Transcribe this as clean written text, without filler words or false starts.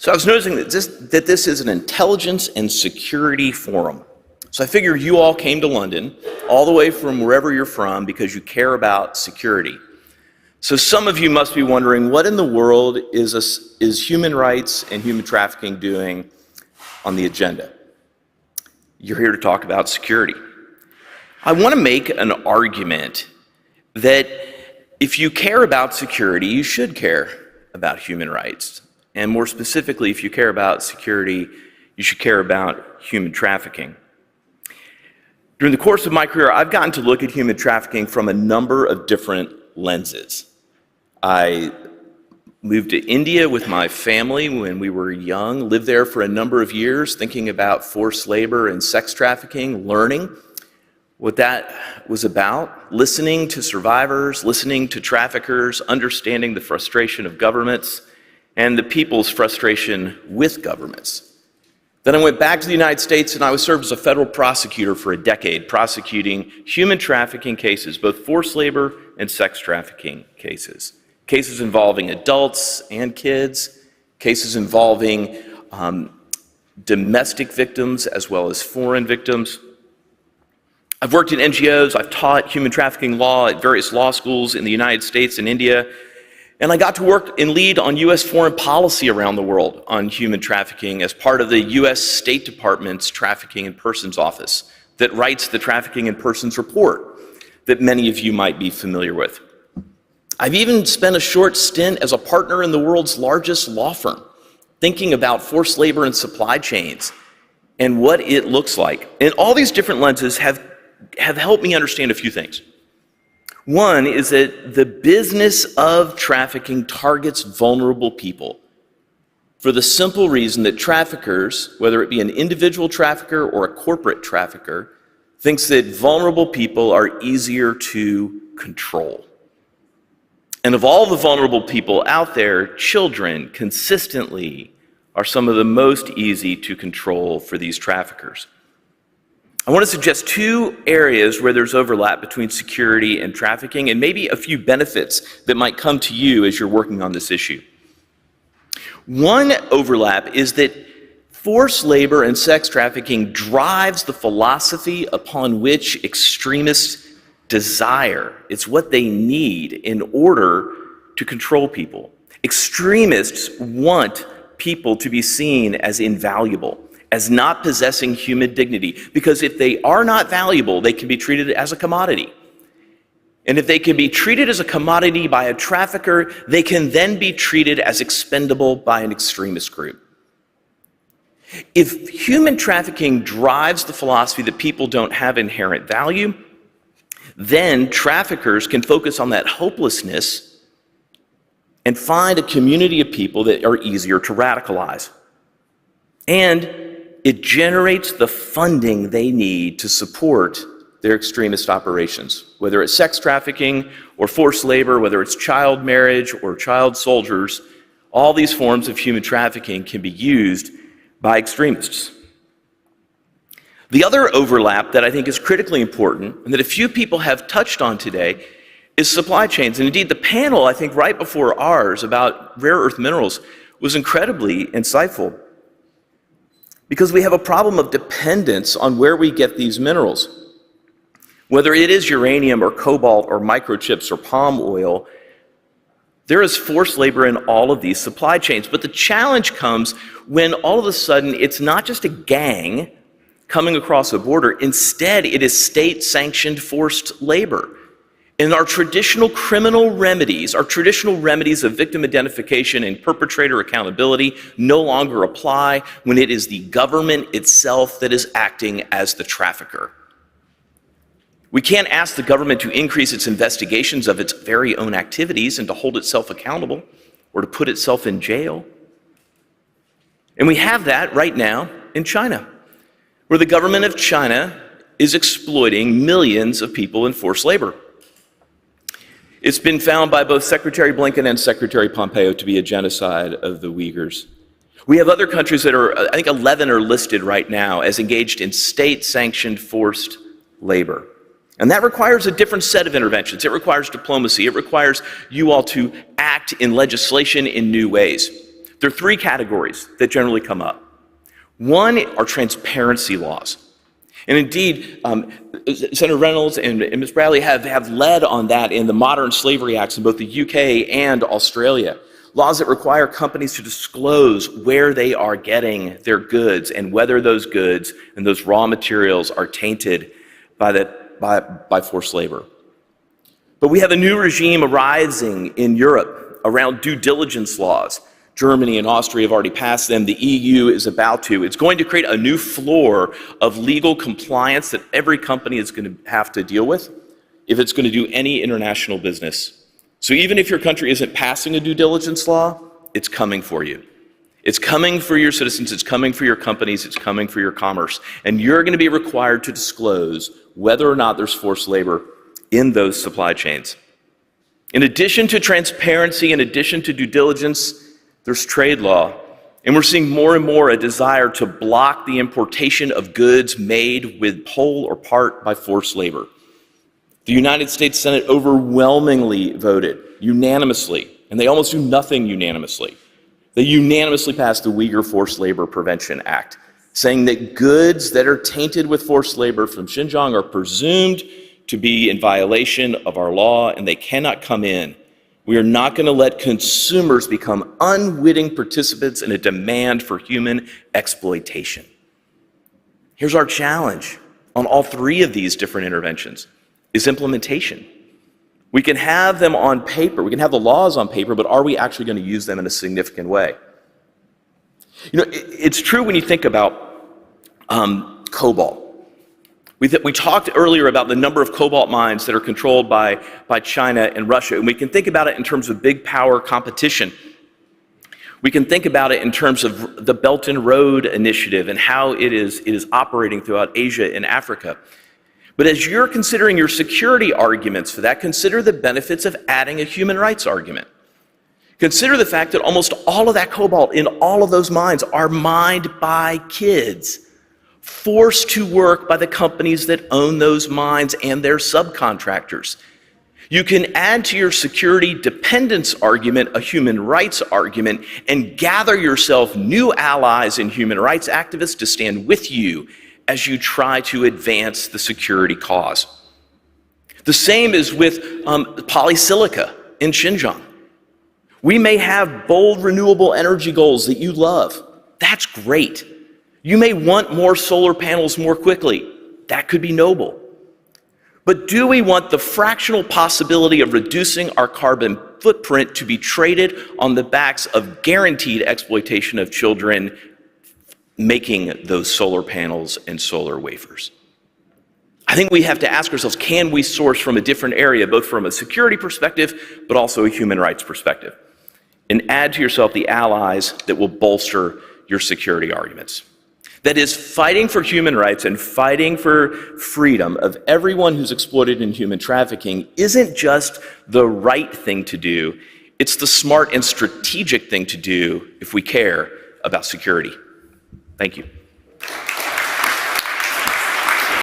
So I was noticing that this is an intelligence and security forum. So I figured you all came to London, all the way from wherever you're from, because you care about security. So some of you must be wondering, what in the world is human rights and human trafficking doing on the agenda? You're here to talk about security. I want to make an argument that if you care about security, you should care about human rights. And more specifically, if you care about security, you should care about human trafficking. During the course of my career, I've gotten to look at human trafficking from a number of different lenses. I moved to India with my family when we were young, lived there for a number of years, thinking about forced labor and sex trafficking, learning what that was about, listening to survivors, listening to traffickers, understanding the frustration of governments, and the people's frustration with governments. Then I went back to the United States and I was served as a federal prosecutor for a decade, prosecuting human trafficking cases, both forced labor and sex trafficking cases. Cases involving adults and kids, cases involving domestic victims as well as foreign victims. I've worked in NGOs, I've taught human trafficking law at various law schools in the United States and India. And I got to work and lead on U.S. foreign policy around the world on human trafficking as part of the U.S. State Department's Trafficking in Persons Office that writes the Trafficking in Persons report that many of you might be familiar with. I've even spent a short stint as a partner in the world's largest law firm, thinking about forced labor and supply chains and what it looks like. And all these different lenses have helped me understand a few things. One is that the business of trafficking targets vulnerable people for the simple reason that traffickers, whether it be an individual trafficker or a corporate trafficker, thinks that vulnerable people are easier to control. And of all the vulnerable people out there, children consistently are some of the most easy to control for these traffickers. I want to suggest two areas where there's overlap between security and trafficking, and maybe a few benefits that might come to you as you're working on this issue. One overlap is that forced labor and sex trafficking drives the philosophy upon which extremists desire. It's what they need in order to control people. Extremists want people to be seen as invaluable, as not possessing human dignity, because if they are not valuable, they can be treated as a commodity. And if they can be treated as a commodity by a trafficker, they can then be treated as expendable by an extremist group. If human trafficking drives the philosophy that people don't have inherent value, then traffickers can focus on that hopelessness and find a community of people that are easier to radicalize. And it generates the funding they need to support their extremist operations, whether it's sex trafficking or forced labor, whether it's child marriage or child soldiers. All these forms of human trafficking can be used by extremists. The other overlap that I think is critically important, and that a few people have touched on today, is supply chains. And indeed, the panel, I think, right before ours about rare earth minerals was incredibly insightful, because we have a problem of dependence on where we get these minerals. Whether it is uranium or cobalt or microchips or palm oil, there is forced labor in all of these supply chains. But the challenge comes when all of a sudden it's not just a gang coming across a border. Instead, it is state-sanctioned forced labor. And our traditional criminal remedies, our traditional remedies of victim identification and perpetrator accountability no longer apply when it is the government itself that is acting as the trafficker. We can't ask the government to increase its investigations of its very own activities and to hold itself accountable or to put itself in jail. And we have that right now in China, where the government of China is exploiting millions of people in forced labor. It's been found by both Secretary Blinken and Secretary Pompeo to be a genocide of the Uyghurs. We have other countries that are, I think 11 are listed right now as engaged in state-sanctioned forced labor. And that requires a different set of interventions. It requires diplomacy. It requires you all to act in legislation in new ways, There are three categories that generally come up. One are transparency laws. And indeed, Senator Reynolds and Ms. Bradley have led on that in the modern slavery acts in both the UK and Australia. Laws that require companies to disclose where they are getting their goods and whether those goods and those raw materials are tainted by forced labor. But we have a new regime arising in Europe around due diligence laws. Germany and Austria have already passed them. The EU is about to. It's going to create a new floor of legal compliance that every company is going to have to deal with if it's going to do any international business. So even if your country isn't passing a due diligence law, it's coming for you. It's coming for your citizens, it's coming for your companies, it's coming for your commerce. And you're going to be required to disclose whether or not there's forced labor in those supply chains. In addition to transparency, in addition to due diligence, there's trade law. And we're seeing more and more a desire to block the importation of goods made with whole or part by forced labor. The United States Senate overwhelmingly voted unanimously, and they almost do nothing unanimously. They unanimously passed the Uyghur Forced Labor Prevention Act, saying that goods that are tainted with forced labor from Xinjiang are presumed to be in violation of our law, and they cannot come in. We are not going to let consumers become unwitting participants in a demand for human exploitation. Here's our challenge on all three of these different interventions, is implementation. We can have them on paper, we can have the laws on paper, but are we actually going to use them in a significant way? You know, it's true when you think about cobalt. We talked earlier about the number of cobalt mines that are controlled by China and Russia, and we can think about it in terms of big power competition. We can think about it in terms of the Belt and Road Initiative and how it is operating throughout Asia and Africa. But as you're considering your security arguments for that, consider the benefits of adding a human rights argument. Consider the fact that almost all of that cobalt in all of those mines are mined by kids, forced to work by the companies that own those mines and their subcontractors. You can add to your security dependence argument a human rights argument and gather yourself new allies and human rights activists to stand with you as you try to advance the security cause. The same is with polysilica in Xinjiang. We may have bold renewable energy goals that you love. That's great. You may want more solar panels more quickly. That could be noble. But do we want the fractional possibility of reducing our carbon footprint to be traded on the backs of guaranteed exploitation of children making those solar panels and solar wafers? I think we have to ask ourselves, can we source from a different area, both from a security perspective, but also a human rights perspective? And add to yourself the allies that will bolster your security arguments. That is, fighting for human rights and fighting for freedom of everyone who's exploited in human trafficking isn't just the right thing to do, it's the smart and strategic thing to do if we care about security. Thank you.